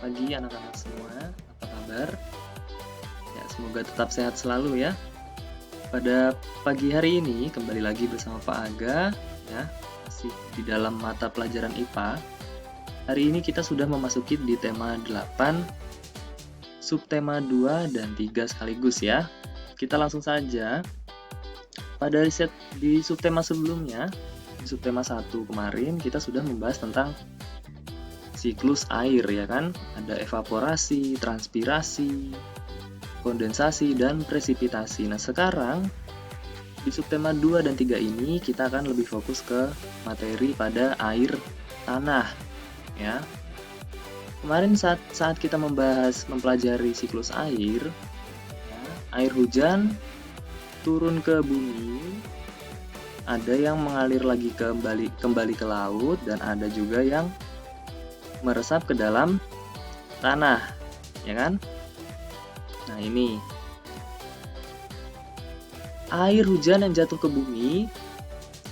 pagi anak-anak semua, apa kabar? Ya, semoga tetap sehat selalu ya. Pada pagi hari ini kembali lagi bersama Pak Aga ya, masih di dalam mata pelajaran IPA. Hari ini kita sudah memasuki di tema 8, subtema 2 dan 3 sekaligus ya. Kita langsung saja. Pada riset di subtema sebelumnya, di subtema 1 kemarin kita sudah membahas tentang siklus air ya kan, ada evaporasi, transpirasi, kondensasi, dan presipitasi. Nah sekarang di subtema 2 dan 3 ini kita akan lebih fokus ke materi pada air tanah ya. Kemarin saat kita mempelajari siklus air ya, air hujan turun ke bumi, ada yang mengalir lagi kembali ke laut, dan ada juga yang meresap ke dalam tanah, ya kan? Nah ini, air hujan yang jatuh ke bumi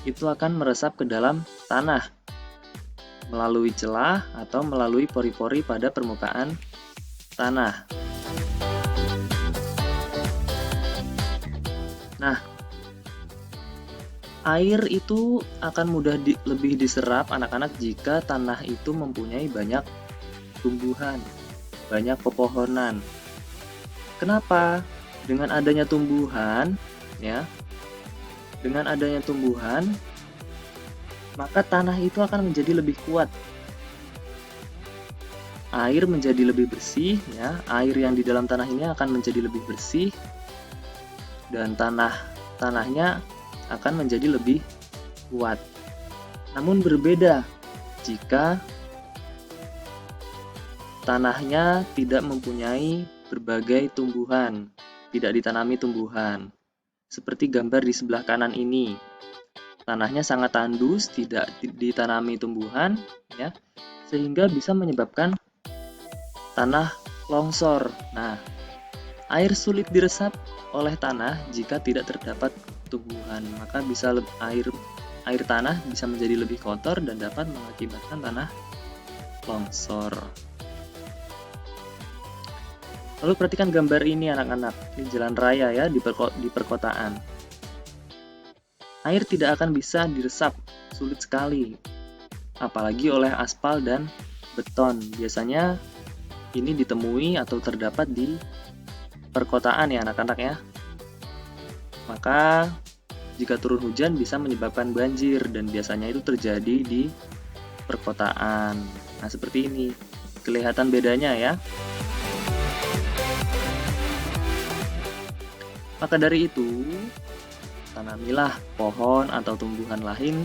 itu akan meresap ke dalam tanah melalui celah atau melalui pori-pori pada permukaan tanah. Nah, air itu akan mudah lebih diserap anak-anak jika tanah itu mempunyai banyak tumbuhan, banyak pepohonan. Kenapa? Dengan adanya tumbuhan, ya, dengan adanya tumbuhan, maka tanah itu akan menjadi lebih kuat. Air menjadi lebih bersih, ya. Air yang di dalam tanah ini akan menjadi lebih bersih, dan tanahnya akan menjadi lebih kuat. Namun berbeda jika tanahnya tidak mempunyai berbagai tumbuhan, tidak ditanami tumbuhan. Seperti gambar di sebelah kanan ini. Tanahnya sangat tandus, tidak ditanami tumbuhan, ya, sehingga bisa menyebabkan tanah longsor. Nah, air sulit diresap oleh tanah jika tidak terdapat tumbuhan, maka bisa air tanah bisa menjadi lebih kotor dan dapat mengakibatkan tanah longsor. Lalu perhatikan gambar ini anak-anak, ini jalan raya ya di perkotaan. Air tidak akan bisa diresap, sulit sekali, apalagi oleh aspal dan beton. Biasanya ini ditemui atau terdapat di perkotaan ya anak-anak ya. Maka jika turun hujan bisa menyebabkan banjir, dan biasanya itu terjadi di perkotaan. Nah seperti ini, kelihatan bedanya ya. Maka dari itu, tanamilah pohon atau tumbuhan lain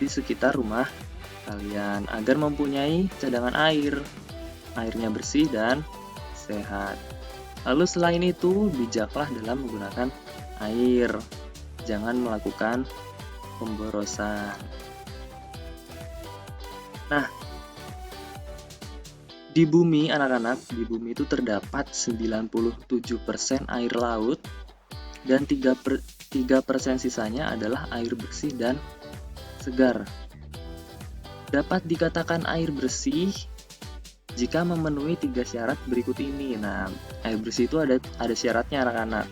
di sekitar rumah kalian agar mempunyai cadangan air. Airnya bersih dan sehat. Lalu selain itu, bijaklah dalam menggunakan air. Jangan melakukan pemborosan. Nah, di bumi anak-anak, di bumi itu terdapat 97% air laut, dan 3% sisanya adalah air bersih dan segar. Dapat dikatakan air bersih jika memenuhi 3 syarat berikut ini. Nah, air bersih itu ada syaratnya anak-anak.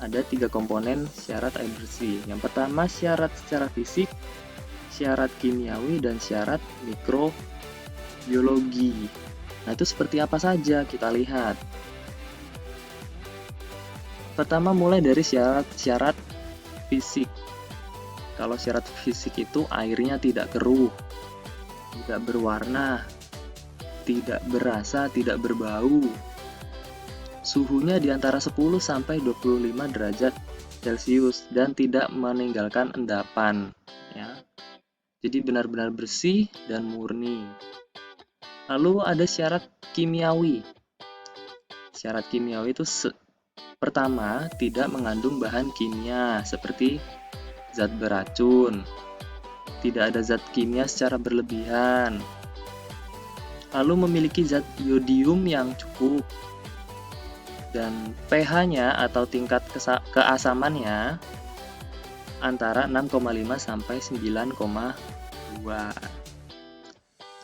Ada 3 komponen syarat air bersih. Yang pertama, syarat secara fisik, syarat kimiawi, dan syarat mikrobiologi. Nah, itu seperti apa saja kita lihat. Pertama, mulai dari syarat fisik. Kalau syarat fisik itu airnya tidak keruh, tidak berwarna, tidak berasa, tidak berbau. Suhunya di antara 10 sampai 25 derajat Celcius dan tidak meninggalkan endapan, ya. Jadi benar-benar bersih dan murni. Lalu ada syarat kimiawi. Syarat kimiawi itu pertama, tidak mengandung bahan kimia seperti zat beracun. Tidak ada zat kimia secara berlebihan. Lalu memiliki zat iodium yang cukup. Dan pH-nya atau tingkat keasamannya antara 6,5 sampai 9,2.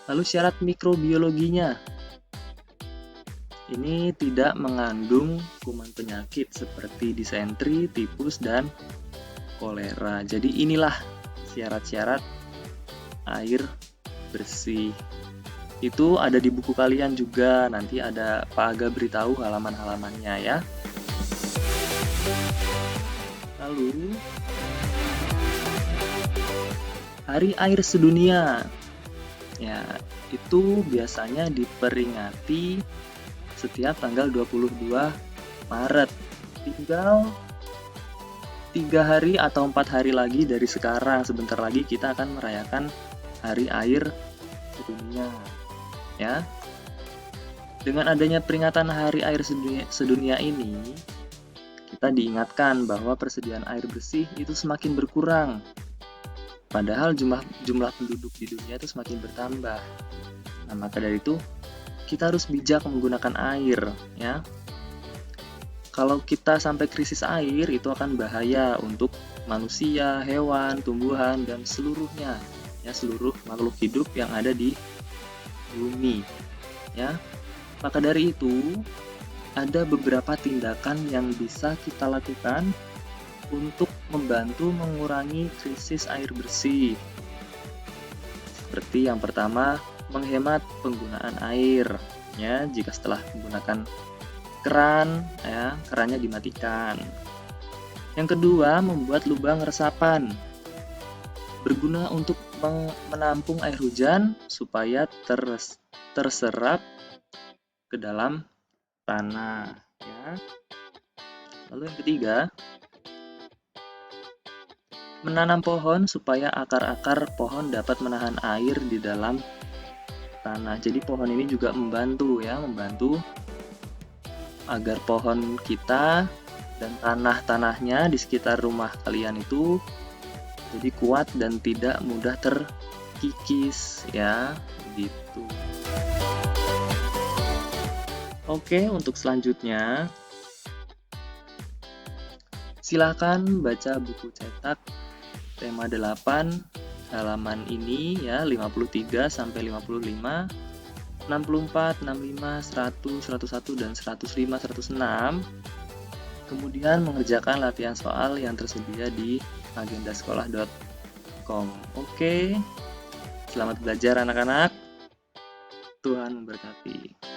Lalu syarat mikrobiologinya. ini tidak mengandung kuman penyakit seperti disentri, tipus, dan kolera. Jadi inilah syarat-syarat air bersih. Itu ada di buku kalian juga, nanti ada Pak Aga beritahu halaman-halamannya ya. Lalu, Hari Air Sedunia. Ya, itu biasanya diperingati setiap tanggal 22 Maret. Tinggal 3 hari atau 4 hari lagi dari sekarang. Sebentar lagi kita akan merayakan Hari Air Sedunia. Ya. Dengan adanya peringatan Hari Air Sedunia ini, kita diingatkan bahwa persediaan air bersih itu semakin berkurang. Padahal jumlah penduduk di dunia itu semakin bertambah. Nah, maka dari itu kita harus bijak menggunakan air, ya. Kalau kita sampai krisis air, itu akan bahaya untuk manusia, hewan, tumbuhan, dan seluruhnya, ya, seluruh makhluk hidup yang ada di bumi, ya. Maka dari itu, ada beberapa tindakan yang bisa kita lakukan untuk membantu mengurangi krisis air bersih. Seperti yang pertama, menghemat penggunaan air, ya. Jika setelah menggunakan keran, ya, kerannya dimatikan. Yang kedua, membuat lubang resapan. Berguna untuk menampung air hujan supaya terserap ke dalam tanah, ya. Lalu yang ketiga, menanam pohon supaya akar-akar pohon dapat menahan air di dalam tanah. Jadi pohon ini juga membantu, ya, membantu agar pohon kita dan tanah-tanahnya di sekitar rumah kalian itu jadi kuat dan tidak mudah terkikis, ya, gitu. Oke, untuk selanjutnya silakan baca buku cetak tema 8 halaman ini, ya, 53 sampai 55, 64, 65, 100, 101 dan 105, 106. Kemudian mengerjakan latihan soal yang tersedia di agendasekolah.com. Oke. Selamat belajar anak-anak. Tuhan memberkati.